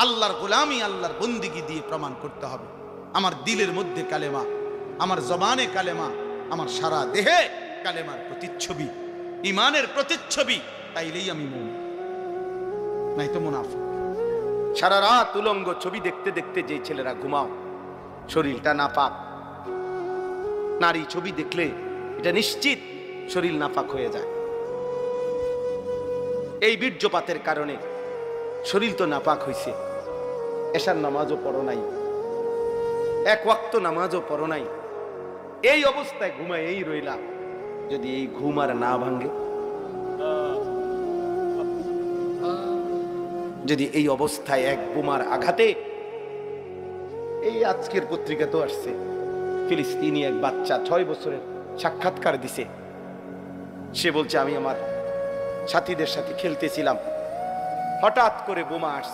আল্লাহর গোলামি, আল্লাহর বন্দিগি দিয়ে প্রমাণ করতে হবে আমার দিলের মধ্যে কালেমা, আমার জবানে কালেমা, আমার সারা দেহে কালেমার প্রতিচ্ছবি, ইমানের প্রতিচ্ছবি, তাইলেই আমি মুমিন, নাই তো মুনাফিক। সারা রাত উলঙ্গ ছবি দেখতে দেখতে যে ছেলেরা ঘুমাও, শরীরটা নাপাক, নারী ছবি দেখলে এটা নিশ্চিত শরীর নাপাক হয়ে যায়। এই বীর্যপাতের কারণে শরীর তো নাপাক হইছে, এশার নামাজও পড়ো নাই, এক ওয়াক্ত নামাজও পড়ো নাই, এই অবস্থায় ঘুমায় এই রইলা, যদি এই ঘুম আর না ভাঙ্গে, যদি এই অবস্থায় এক বোমার আঘাতে, এই আজকের পত্রিকা তো আসছে, ফিলিস্তিনি এক বাচ্চা 6 বছরের সাক্ষাৎকার দিছে, সে বলছে আমি আমার সাথীদের সাথে খেলতেছিলাম, হঠাৎ করে বোমা আসছে,